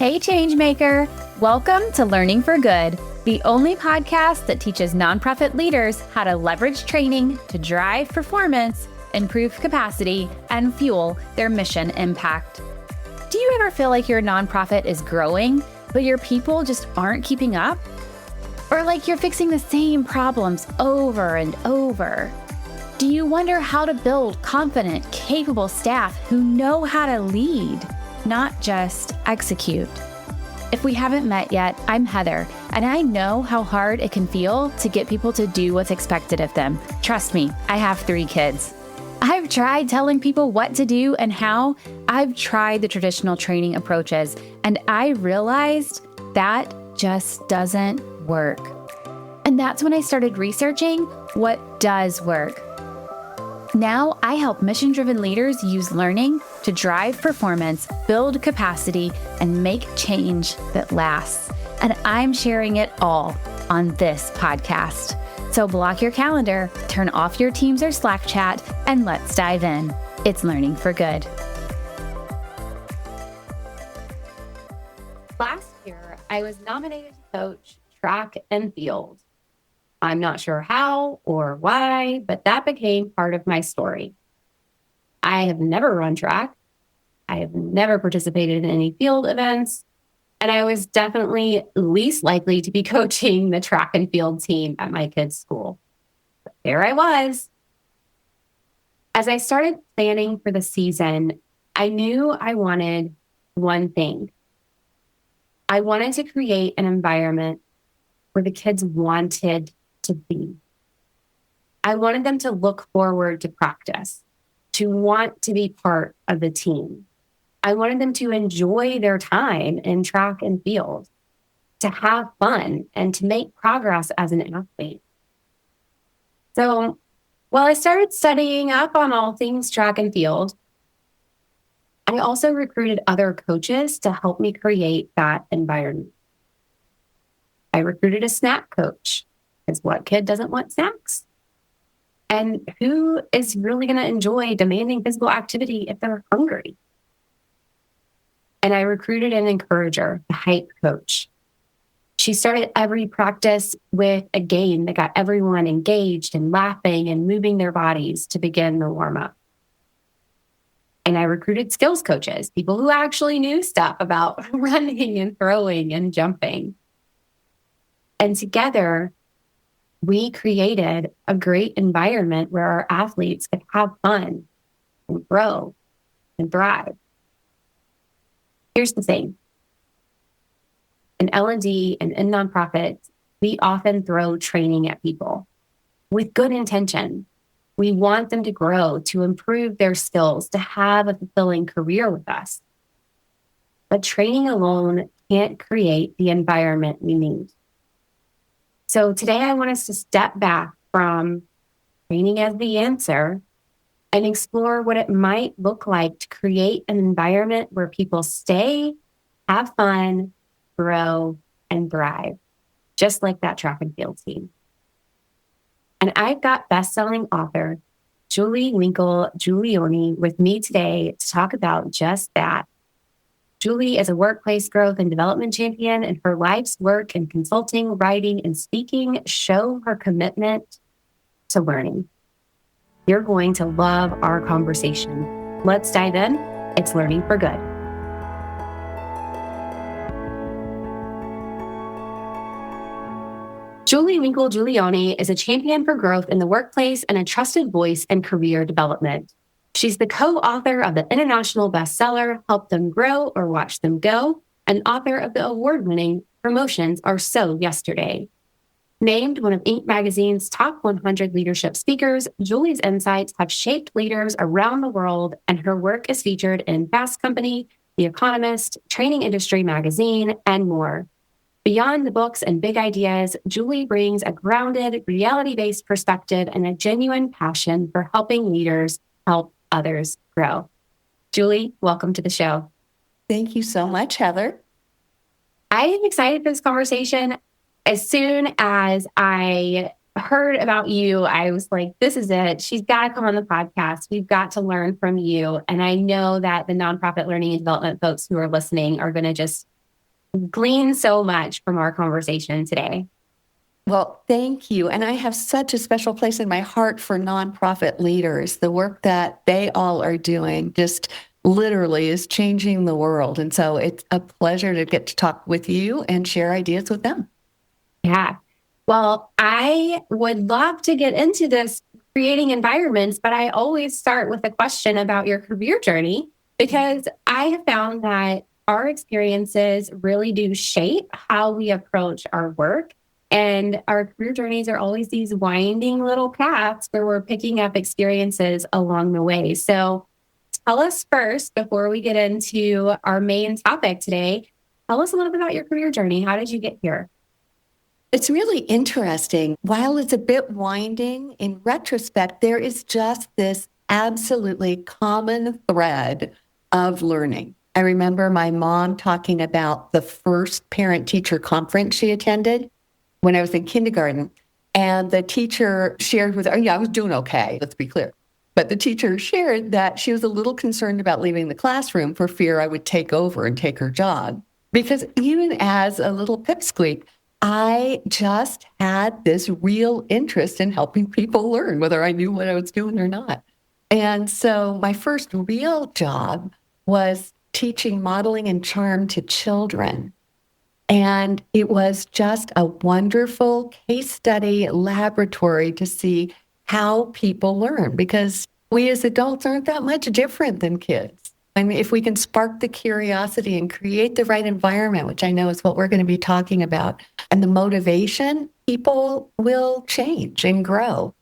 Hey, Changemaker! Welcome to Learning for Good, the only podcast that teaches nonprofit leaders how to leverage training to drive performance, improve capacity, and fuel their mission impact. Do you ever feel like your nonprofit is growing, but your people just aren't keeping up? Or like you're fixing the same problems over and over? Do you wonder how to build confident, capable staff who know how to lead, not just execute? If we haven't met yet, I'm Heather, and I know how hard it can feel to get people to do what's expected of them. Trust me, I have 3 kids. I've tried telling people what to do and how. I've tried the traditional training approaches, and I realized that just doesn't work. And that's when I started researching what does work. Now, I help mission-driven leaders use learning to drive performance, build capacity, and make change that lasts. And I'm sharing it all on this podcast. So block your calendar, turn off your Teams or Slack chat, and let's dive in. It's Learning for Good. Last year, I was nominated to coach track and field. I'm not sure how or why, but that became part of my story. I have never run track. I have never participated in any field events, and I was definitely least likely to be coaching the track and field team at my kids' school. But there I was. As I started planning for the season, I knew I wanted one thing. I wanted to create an environment where the kids wanted to be. I wanted them to look forward to practice, to want to be part of the team. I wanted them to enjoy their time in track and field, to have fun, and to make progress as an athlete. So while I started studying up on all things track and field, I also recruited other coaches to help me create that environment. I recruited a snack coach. Because what kid doesn't want snacks? And who is really going to enjoy demanding physical activity if they're hungry? And I recruited an encourager, a hype coach. She started every practice with a game that got everyone engaged and laughing and moving their bodies to begin the warm-up. And I recruited skills coaches, people who actually knew stuff about running and throwing and jumping. And together, we created a great environment where our athletes could have fun and grow and thrive. Here's the thing. In L&D and in nonprofits, we often throw training at people with good intention. We want them to grow, to improve their skills, to have a fulfilling career with us. But training alone can't create the environment we need. So today I want us to step back from training as the answer and explore what it might look like to create an environment where people stay, have fun, grow, and thrive, just like that track and field team. And I've got bestselling author Julie Winkle Giulioni with me today to talk about just that. Julie is a workplace growth and development champion, and her life's work in consulting, writing, and speaking show her commitment to learning. You're going to love our conversation. Let's dive in. It's Learning for Good. Julie Winkle Giulioni is a champion for growth in the workplace and a trusted voice in career development. She's the co-author of the international bestseller, Help Them Grow or Watch Them Go, and author of the award-winning Promotions Are So Yesterday. Named one of Inc. magazine's top 100 leadership speakers, Julie's insights have shaped leaders around the world, and her work is featured in Fast Company, The Economist, Training Industry Magazine, and more. Beyond the books and big ideas, Julie brings a grounded, reality-based perspective and a genuine passion for helping leaders help others grow. Julie, welcome to the show. Thank you so much, Heather. I am excited for this conversation. As soon as I heard about you, I was like, this is it. She's got to come on the podcast. We've got to learn from you. And I know that the nonprofit learning and development folks who are listening are going to just gleaned so much from our conversation today. Well, thank you. And I have such a special place in my heart for nonprofit leaders. The work that they all are doing just literally is changing the world. And so it's a pleasure to get to talk with you and share ideas with them. Yeah. Well, I would love to get into this creating environments, but I always start with a question about your career journey because I have found that our experiences really do shape how we approach our work. And our career journeys are always these winding little paths where we're picking up experiences along the way. So tell us first, before we get into our main topic today, tell us a little bit about your career journey. How did you get here? It's really interesting. While it's a bit winding, in retrospect, there is just this absolutely common thread of learning. I remember my mom talking about the first parent teacher conference she attended when I was in kindergarten. And the teacher shared with her, yeah, I was doing okay, let's be clear. But the teacher shared that she was a little concerned about leaving the classroom for fear I would take over and take her job. Because even as a little pipsqueak, I just had this real interest in helping people learn, whether I knew what I was doing or not. And so my first real job was teaching modeling and charm to children. And it was just a wonderful case study laboratory to see how people learn because we as adults aren't that much different than kids. I mean, if we can spark the curiosity and create the right environment, which I know is what we're going to be talking about, and the motivation, people will change and grow.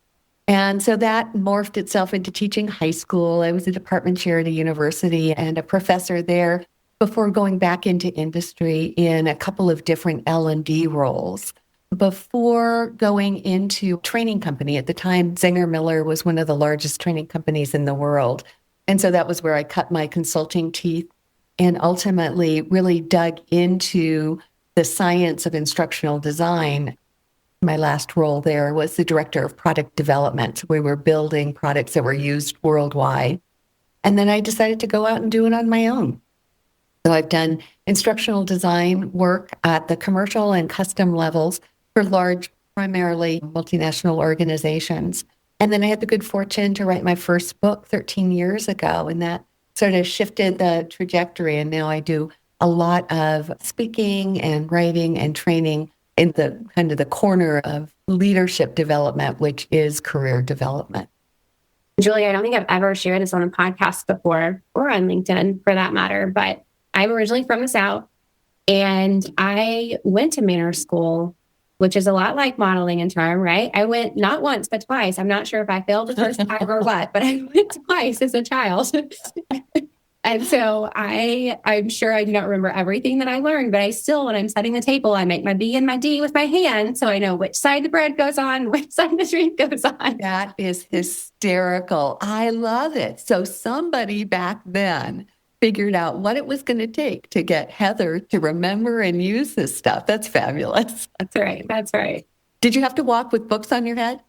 And so that morphed itself into teaching high school. I was a department chair at a university and a professor there before going back into industry in a couple of different L&D roles. Before going into training company, at the time, Zenger Miller was one of the largest training companies in the world. And so that was where I cut my consulting teeth and ultimately really dug into the science of instructional design. My last role there was the director of product development. We were building products that were used worldwide. And then I decided to go out and do it on my own. So I've done instructional design work at the commercial and custom levels for large, primarily multinational organizations. And then I had the good fortune to write my first book 13 years ago, and that sort of shifted the trajectory. And now I do a lot of speaking and writing and training in the kind of the corner of leadership development, which is career development. Julie, I don't think I've ever shared this on a podcast before or on LinkedIn for that matter, but I'm originally from the South and I went to Manor School, which is a lot like modeling and charm, right? I went not once, but twice. I'm not sure if I failed the first time or what, but I went twice as a child. And so I'm sure I do not remember everything that I learned, but I still, when I'm setting the table, I make my B and my D with my hand. So I know which side the bread goes on, which side the drink goes on. That is hysterical. I love it. So somebody back then figured out what it was going to take to get Heather to remember and use this stuff. That's fabulous. That's right. That's right. Did you have to walk with books on your head?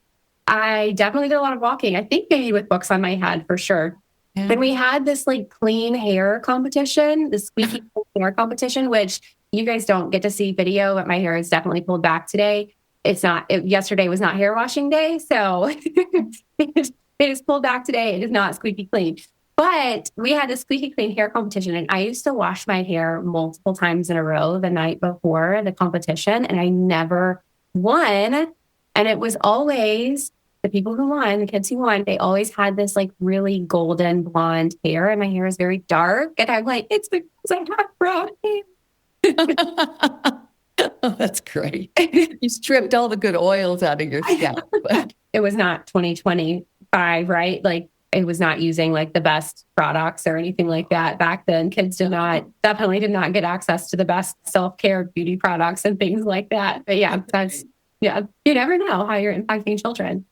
I definitely did a lot of walking. I think maybe with books on my head for sure. Yeah. Then we had this like clean hair competition, the squeaky hair competition, which you guys don't get to see video, but my hair is definitely pulled back today. Yesterday was not hair washing day. So it is pulled back today. It is not squeaky clean. But we had a squeaky clean hair competition, and I used to wash my hair multiple times in a row the night before the competition, and I never won. And it was always the people who won, the kids who won, they always had this like really golden blonde hair, and my hair is very dark. And I'm like, it's because I have brown hair. Oh, that's great. You stripped all the good oils out of your scalp. But it was not 2025, right? Like it was not using like the best products or anything like that. Back then, kids definitely did not get access to the best self-care beauty products and things like that. But yeah, you never know how you're impacting children.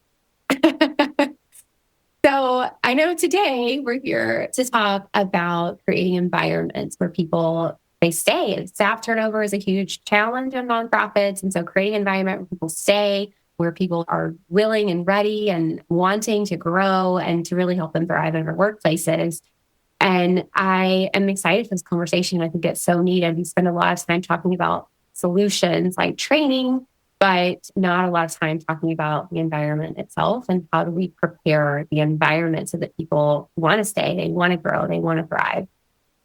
So I know today we're here to talk about creating environments where people, they stay. Staff turnover is a huge challenge in nonprofits. And so creating an environment where people stay, where people are willing and ready and wanting to grow and to really help them thrive in their workplaces. And I am excited for this conversation. I think it's so needed. We spend a lot of time talking about solutions like training, but not a lot of time talking about the environment itself and how do we prepare the environment so that people want to stay, they want to grow, they want to thrive.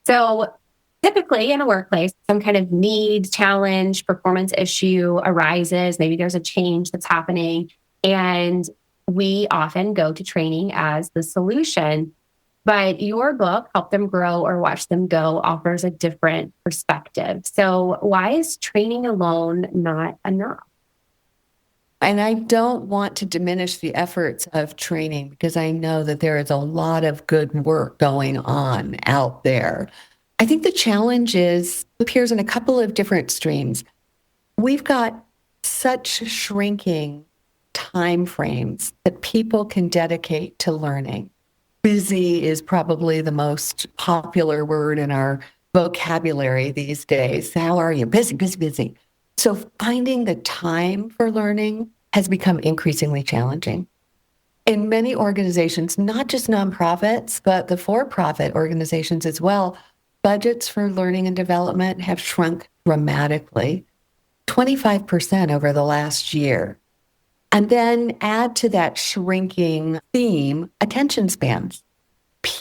So typically in a workplace, some kind of need, challenge, performance issue arises. Maybe there's a change that's happening. And we often go to training as the solution. But your book, Help Them Grow or Watch Them Go, offers a different perspective. So why is training alone not enough? And I don't want to diminish the efforts of training because I know that there is a lot of good work going on out there. I think the challenge appears in a couple of different streams. We've got such shrinking time frames that people can dedicate to learning. Busy is probably the most popular word in our vocabulary these days. How are you? Busy, busy, busy. So finding the time for learning has become increasingly challenging. In many organizations, not just nonprofits, but the for-profit organizations as well, budgets for learning and development have shrunk dramatically, 25% over the last year. And then add to that shrinking theme, attention spans.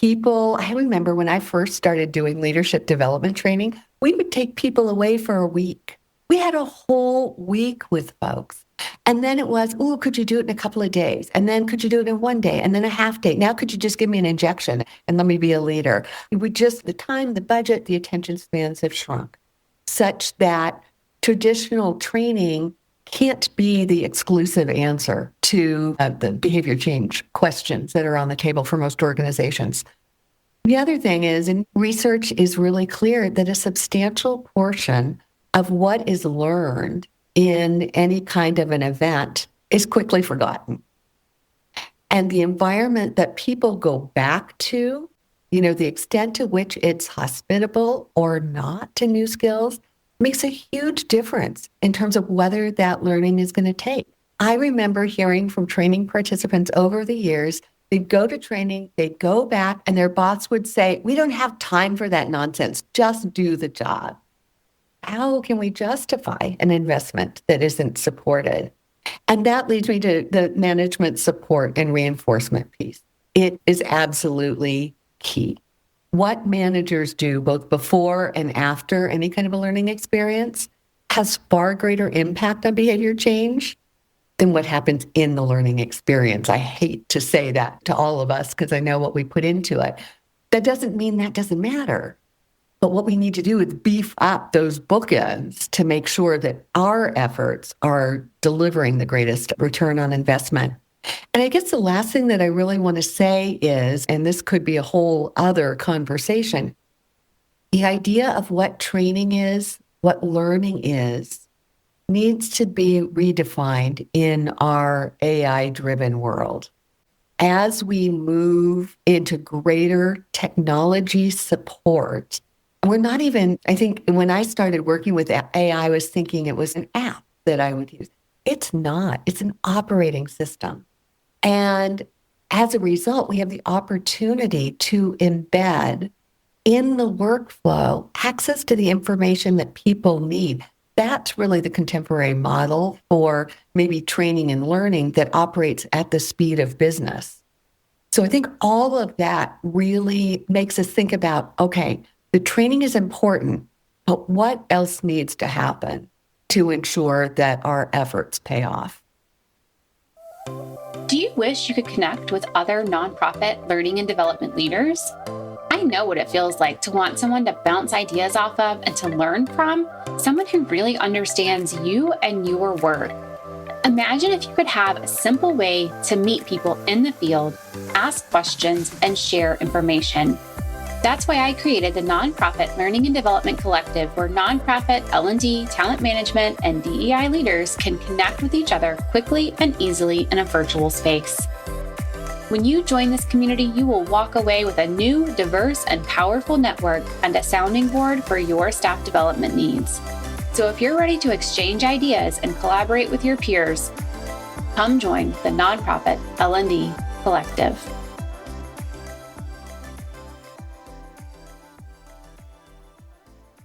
I remember when I first started doing leadership development training, we would take people away for a week. We had a whole week with folks. And then it was, could you do it in a couple of days? And then could you do it in one day? And then a half day? Now could you just give me an injection and let me be a leader? The time, the budget, the attention spans have shrunk such that traditional training can't be the exclusive answer to the behavior change questions that are on the table for most organizations. The other thing is, and research is really clear, that a substantial portion of what is learned in any kind of an event is quickly forgotten. And the environment that people go back to, the extent to which it's hospitable or not to new skills, makes a huge difference in terms of whether that learning is going to take. I remember hearing from training participants over the years, they'd go to training, they'd go back, and their boss would say, we don't have time for that nonsense, just do the job. How can we justify an investment that isn't supported? And that leads me to the management support and reinforcement piece. It is absolutely key. What managers do both before and after any kind of a learning experience has far greater impact on behavior change than what happens in the learning experience. I hate to say that to all of us because I know what we put into it. That doesn't mean that doesn't matter. But what we need to do is beef up those bookends to make sure that our efforts are delivering the greatest return on investment. And I guess the last thing that I really want to say is, and this could be a whole other conversation, the idea of what training is, what learning is, needs to be redefined in our AI-driven world. As we move into greater technology support, we're not even, I think when I started working with AI, I was thinking it was an app that I would use. It's not. It's an operating system. And as a result, we have the opportunity to embed in the workflow access to the information that people need. That's really the contemporary model for maybe training and learning that operates at the speed of business. So I think all of that really makes us think about, okay, the training is important, but what else needs to happen to ensure that our efforts pay off? Do you wish you could connect with other nonprofit learning and development leaders? I know what it feels like to want someone to bounce ideas off of and to learn from, someone who really understands you and your work. Imagine if you could have a simple way to meet people in the field, ask questions, and share information. That's why I created the Nonprofit Learning and Development Collective, where nonprofit L&D, talent management, and DEI leaders can connect with each other quickly and easily in a virtual space. When you join this community, you will walk away with a new, diverse, and powerful network and a sounding board for your staff development needs. So if you're ready to exchange ideas and collaborate with your peers, come join the Nonprofit L&D Collective.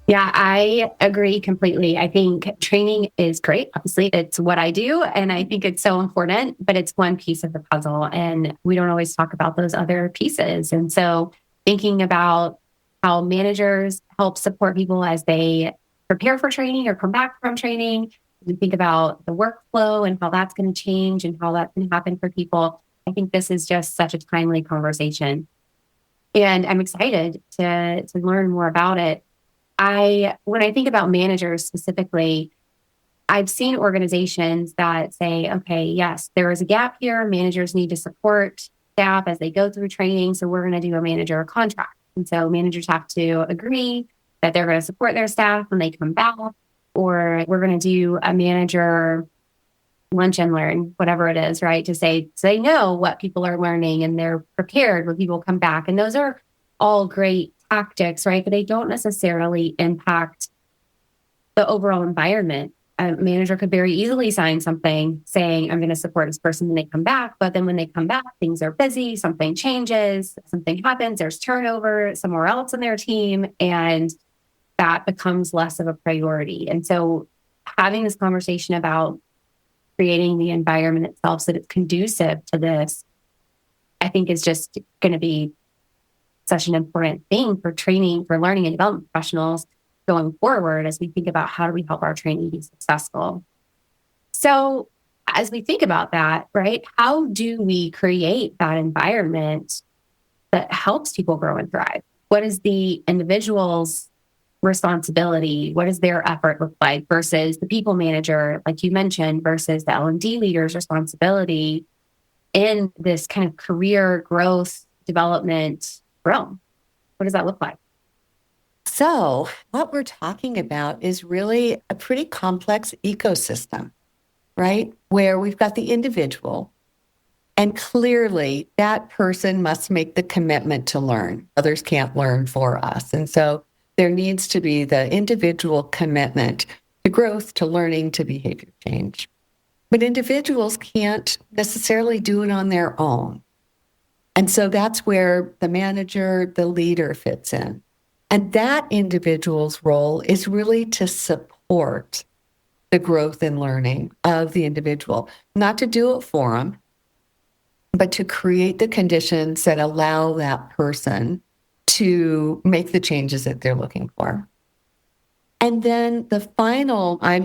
Yeah, I agree completely. I think training is great. Obviously, it's what I do, and I think it's so important, but it's one piece of the puzzle. And we don't always talk about those other pieces. And so, thinking about how managers help support people as they prepare for training or come back from training, and think about the workflow and how that's going to change and how that's going to happen for people. I think this is just such a timely conversation. And I'm excited to learn more about it. When I think about managers specifically, I've seen organizations that say, okay, yes, there is a gap here. Managers need to support staff as they go through training. So we're going to do a manager contract. And so managers have to agree that they're going to support their staff when they come back, or we're going to do a manager lunch and learn, whatever it is, right? To say, so they know what people are learning and they're prepared when people come back. And those are all great tactics, right? But they don't necessarily impact the overall environment. A manager could very easily sign something saying, I'm going to support this person when they come back. But then when they come back, things are busy, something changes, something happens, there's turnover somewhere else in their team, and that becomes less of a priority. And so having this conversation about creating the environment itself so that it's conducive to this, I think is just going to be such an important thing for training, for learning and development professionals going forward as we think about how do we help our training be successful. So as we think about that, right, how do we create that environment that helps people grow and thrive? What is the individual's responsibility? What does their effort look like versus the people manager, like you mentioned, versus the L&D leader's responsibility in this kind of career growth development realm? What does that look like? So, what we're talking about is really a pretty complex ecosystem, right? Where we've got the individual, and clearly that person must make the commitment to learn. Others can't learn for us. And so there needs to be the individual commitment to growth, to learning, to behavior change. But individuals can't necessarily do it on their own. And so that's where the manager, the leader fits in. And that individual's role is really to support the growth and learning of the individual, not to do it for them, but to create the conditions that allow that person to make the changes that they're looking for. And then the final, I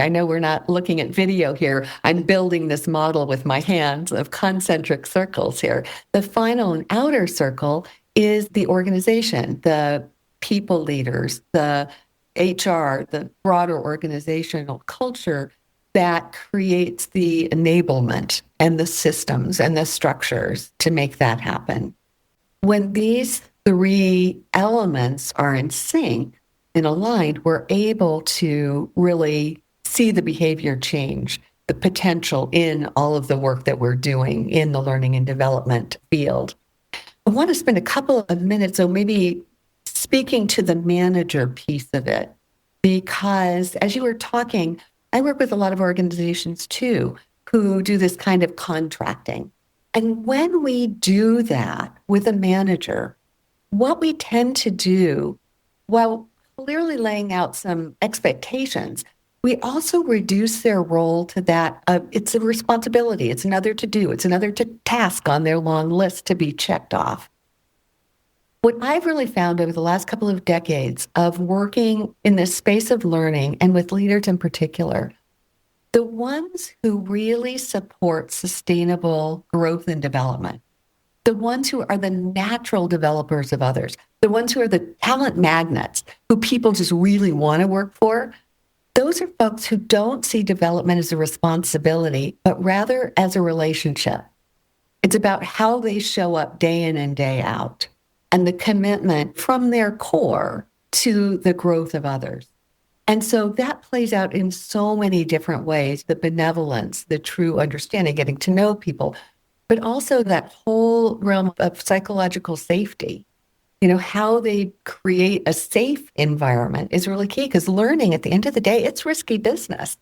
know we're not looking at video here. I'm building this model with my hands of concentric circles here. The final and outer circle is the organization, the people leaders, the HR, the broader organizational culture that creates the enablement and the systems and the structures to make that happen. When these three elements are in sync and aligned, we're able to really see the behavior change, the potential in all of the work that we're doing in the learning and development field. I want to spend a couple of minutes, so maybe speaking to the manager piece of it, because as you were talking, I work with a lot of organizations too who do this kind of contracting. And when we do that with a manager, what we tend to do, while clearly laying out some expectations, we also reduce their role to that. It's a responsibility. It's another to do. It's another task on their long list to be checked off. What I've really found over the last couple of decades of working in this space of learning and with leaders in particular, the ones who really support sustainable growth and development, the ones who are the natural developers of others, the ones who are the talent magnets who people just really want to work for, those are folks who don't see development as a responsibility, but rather as a relationship. It's about how they show up day in and day out and the commitment from their core to the growth of others. And so that plays out in so many different ways, the benevolence, the true understanding, getting to know people, but also that whole realm of psychological safety. You know, how they create a safe environment is really key, because learning at the end of the day, it's risky business.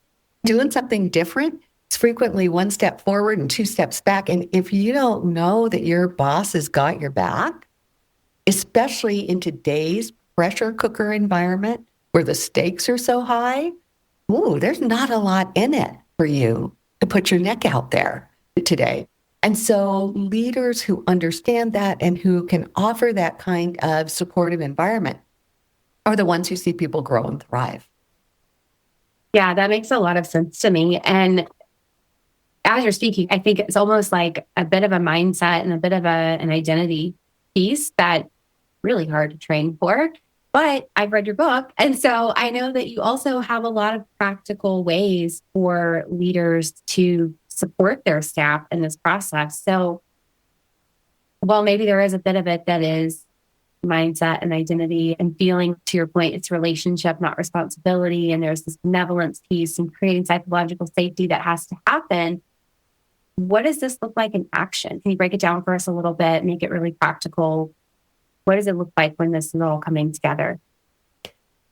Doing something different is frequently one step forward and two steps back. And if you don't know that your boss has got your back, especially in today's pressure cooker environment where the stakes are so high, ooh, there's not a lot in it for you to put your neck out there today. And so leaders who understand that and who can offer that kind of supportive environment are the ones who see people grow and thrive. Yeah, that makes a lot of sense to me. And as you're speaking, I think it's almost like a bit of a mindset and a bit of an identity piece that really hard to train for. But I've read your book. And so I know that you also have a lot of practical ways for leaders to support their staff in this process. So while maybe there is a bit of it that is mindset and identity and feeling, to your point, it's relationship, not responsibility. And there's this benevolence piece and creating psychological safety that has to happen. What does this look like in action? Can you break it down for us a little bit, make it really practical? What does it look like when this is all coming together?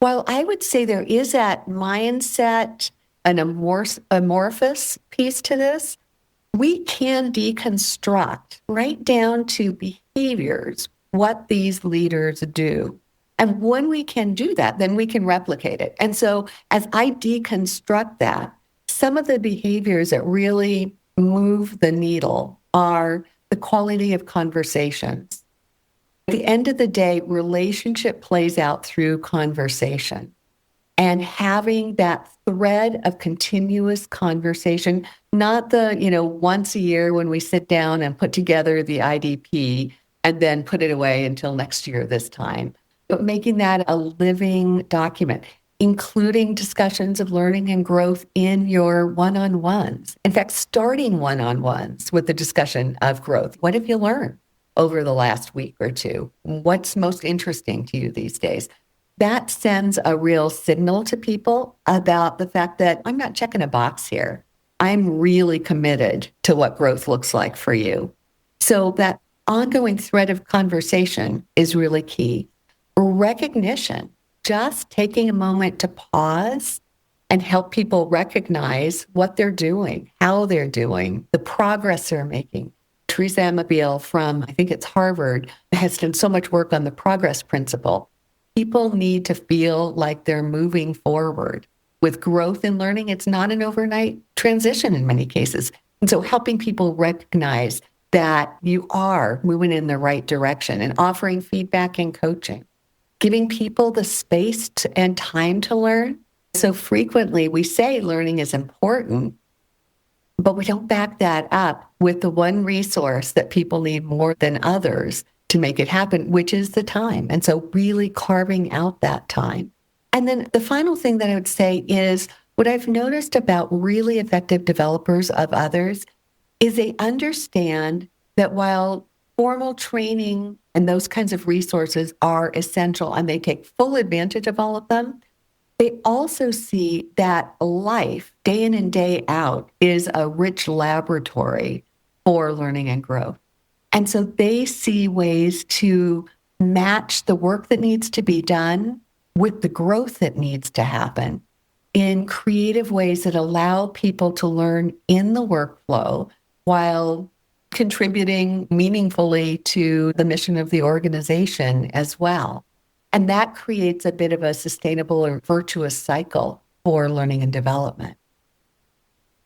Well, I would say there is that mindset, an amorphous piece to this. We can deconstruct right down to behaviors, what these leaders do. And when we can do that, then we can replicate it. And so as I deconstruct that, some of the behaviors that really move the needle are the quality of conversations. At the end of the day, relationship plays out through conversation. And having that thread of continuous conversation, not the, once a year when we sit down and put together the IDP and then put it away until next year this time, but making that a living document, including discussions of learning and growth in your one-on-ones. In fact, starting one-on-ones with the discussion of growth. What have you learned over the last week or two? What's most interesting to you these days? That sends a real signal to people about the fact that I'm not checking a box here. I'm really committed to what growth looks like for you. So that ongoing thread of conversation is really key. Recognition, just taking a moment to pause and help people recognize what they're doing, how they're doing, the progress they're making. Teresa Amabile from, I think it's Harvard, has done so much work on the progress principle. People need to feel like they're moving forward. With growth and learning, it's not an overnight transition in many cases. And so helping people recognize that you are moving in the right direction and offering feedback and coaching, giving people the space and time to learn. So frequently we say learning is important, but we don't back that up with the one resource that people need more than others to make it happen, which is the time. And so really carving out that time. And then the final thing that I would say is what I've noticed about really effective developers of others is they understand that while formal training and those kinds of resources are essential and they take full advantage of all of them, they also see that life, day in and day out, is a rich laboratory for learning and growth. And so they see ways to match the work that needs to be done with the growth that needs to happen in creative ways that allow people to learn in the workflow while contributing meaningfully to the mission of the organization as well. And that creates a bit of a sustainable or virtuous cycle for learning and development.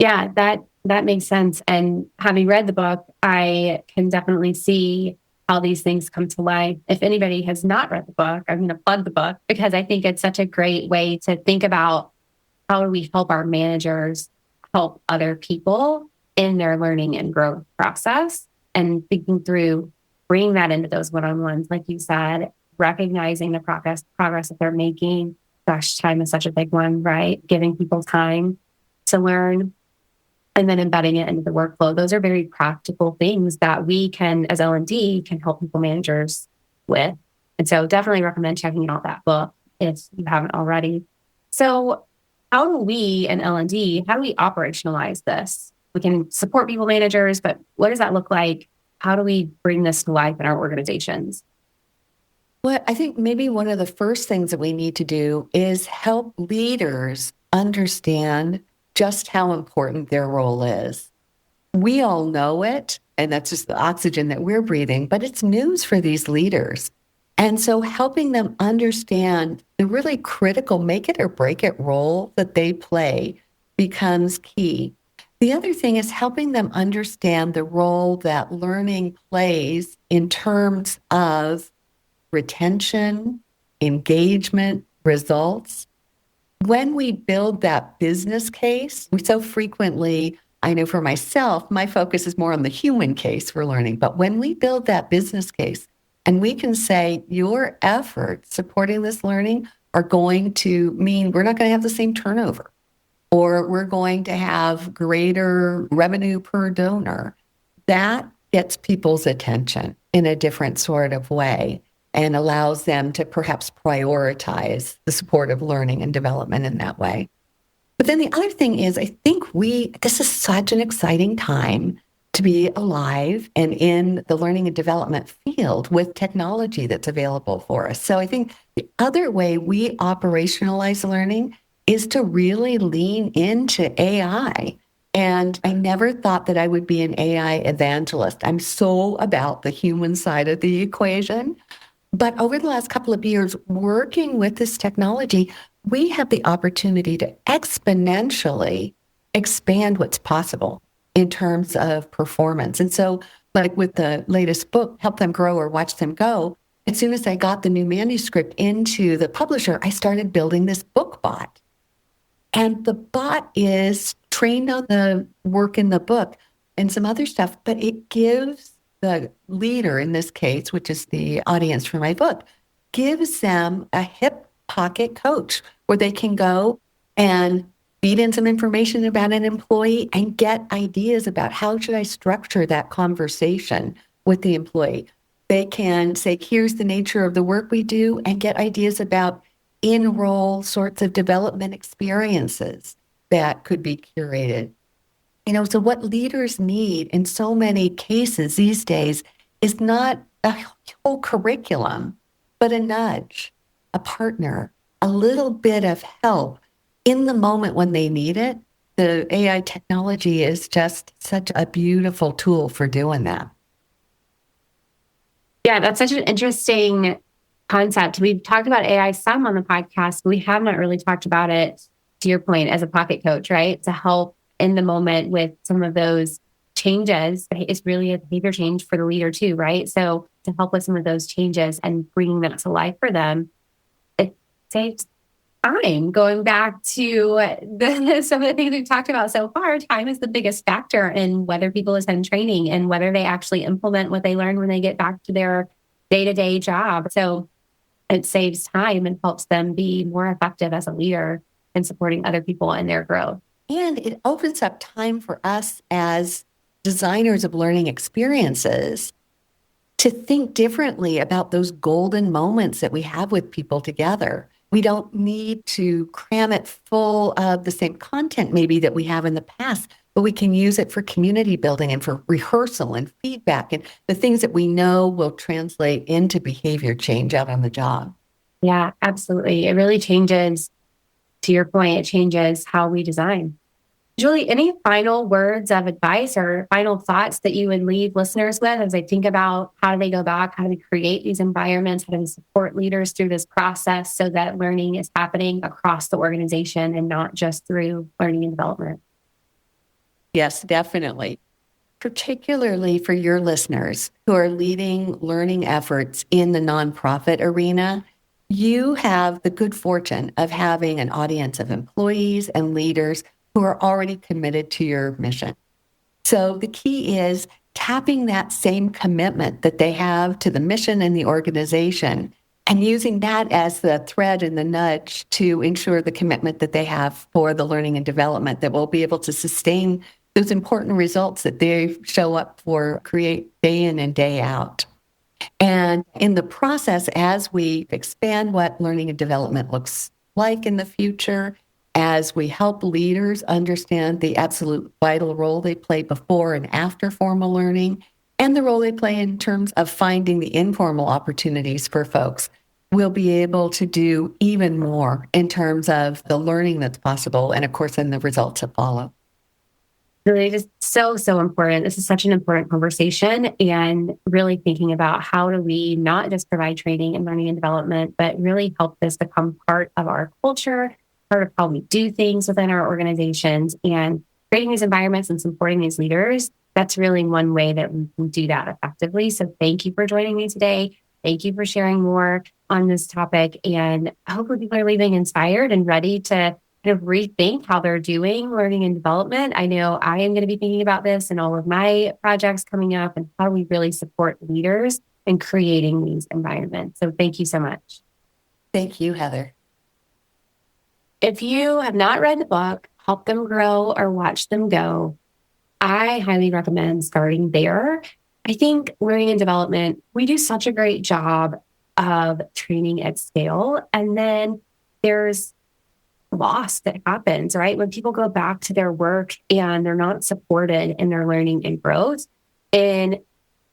Yeah, that makes sense. And having read the book, I can definitely see how these things come to life. If anybody has not read the book, I'm going to plug the book because I think it's such a great way to think about how do we help our managers help other people in their learning and growth process, and thinking through bringing that into those one-on-ones, like you said, recognizing the progress that they're making. Gosh, time is such a big one, right? Giving people time to learn and then embedding it into the workflow. Those are very practical things that we can, as L&D, can help people managers with. And so definitely recommend checking out that book if you haven't already. So how do we in L&D, how do we operationalize this? We can support people managers, but what does that look like? How do we bring this to life in our organizations? Well, I think maybe one of the first things that we need to do is help leaders understand just how important their role is. We all know it, and that's just the oxygen that we're breathing, but it's news for these leaders. And so helping them understand the really critical make it or break it role that they play becomes key. The other thing is helping them understand the role that learning plays in terms of retention, engagement, results. When we build that business case, we so frequently, I know for myself, my focus is more on the human case for learning. But when we build that business case and we can say your efforts supporting this learning are going to mean we're not going to have the same turnover, or we're going to have greater revenue per donor, that gets people's attention in a different sort of way and allows them to perhaps prioritize the support of learning and development in that way. But then the other thing is, I think this is such an exciting time to be alive and in the learning and development field with technology that's available for us. So I think the other way we operationalize learning is to really lean into AI. And I never thought that I would be an AI evangelist. I'm so about the human side of the equation. But over the last couple of years, working with this technology, we have the opportunity to exponentially expand what's possible in terms of performance. And so, like with the latest book, Help Them Grow or Watch Them Go, as soon as I got the new manuscript into the publisher, I started building this book bot. And the bot is trained on the work in the book and some other stuff, but it gives the leader in this case, which is the audience for my book, gives them a hip pocket coach where they can go and feed in some information about an employee and get ideas about how should I structure that conversation with the employee. They can say, here's the nature of the work we do, and get ideas about in-role sorts of development experiences that could be curated. So what leaders need in so many cases these days is not a whole curriculum, but a nudge, a partner, a little bit of help in the moment when they need it. The AI technology is just such a beautiful tool for doing that. Yeah, that's such an interesting concept. We've talked about AI some on the podcast, but we have not really talked about it, to your point, as a pocket coach, right? To help in the moment with some of those changes. It's really a behavior change for the leader too, right? So to help with some of those changes and bringing that to life for them, it saves time. Going back to some of the things we've talked about so far, time is the biggest factor in whether people attend training and whether they actually implement what they learn when they get back to their day-to-day job. So it saves time and helps them be more effective as a leader in supporting other people in their growth. And it opens up time for us as designers of learning experiences to think differently about those golden moments that we have with people together. We don't need to cram it full of the same content maybe that we have in the past, but we can use it for community building and for rehearsal and feedback and the things that we know will translate into behavior change out on the job. Yeah, absolutely. It really changes, to your point, it changes how we design. Julie, any final words of advice or final thoughts that you would leave listeners with as they think about how do they go back, how do they create these environments, how do they support leaders through this process so that learning is happening across the organization and not just through learning and development? Yes, definitely. Particularly for your listeners who are leading learning efforts in the nonprofit arena, you have the good fortune of having an audience of employees and leaders who are already committed to your mission. So the key is tapping that same commitment that they have to the mission and the organization and using that as the thread and the nudge to ensure the commitment that they have for the learning and development that will be able to sustain those important results that they show up for, create day in and day out. And in the process, as we expand what learning and development looks like in the future, as we help leaders understand the absolute vital role they play before and after formal learning, and the role they play in terms of finding the informal opportunities for folks, we'll be able to do even more in terms of the learning that's possible and, of course, then the results that follow. Really, just so, so important. This is such an important conversation, and really thinking about how do we not just provide training and learning and development, but really help this become part of our culture, part of how we do things within our organizations, and creating these environments and supporting these leaders. That's really one way that we can do that effectively. So thank you for joining me today. Thank you for sharing more on this topic. And hopefully people are leaving inspired and ready to kind of rethink how they're doing learning and development. I know I am going to be thinking about this in all of my projects coming up, and how do we really support leaders in creating these environments. So thank you so much. Thank you, Heather. If you have not read the book, Help Them Grow or Watch Them Go, I highly recommend starting there. I think learning and development, we do such a great job of training at scale. And then there's loss that happens, right? When people go back to their work and they're not supported in their learning and growth in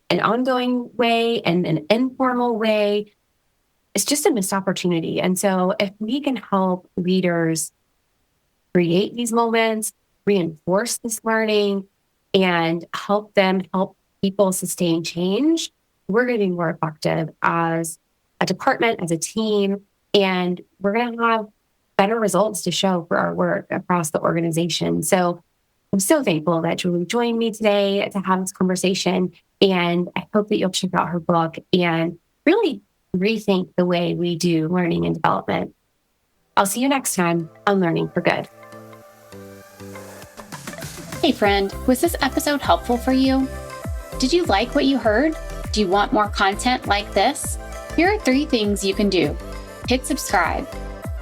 an ongoing way and an informal way, it's just a missed opportunity. And so if we can help leaders create these moments, reinforce this learning, and help people sustain change, we're going to be more effective as a department, as a team, and we're going to have better results to show for our work across the organization. So I'm so thankful that Julie joined me today to have this conversation. And I hope that you'll check out her book and really rethink the way we do learning and development. I'll see you next time on Learning for Good. Hey friend, was this episode helpful for you? Did you like what you heard? Do you want more content like this? Here are 3 things you can do. Hit subscribe.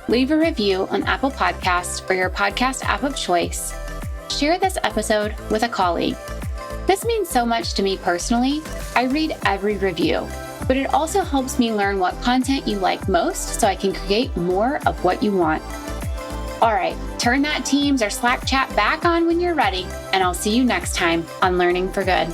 Leave a review on Apple Podcasts or your podcast app of choice. Share this episode with a colleague. This means so much to me personally. I read every review, but it also helps me learn what content you like most so I can create more of what you want. All right, turn that Teams or Slack chat back on when you're ready, and I'll see you next time on Learning for Good.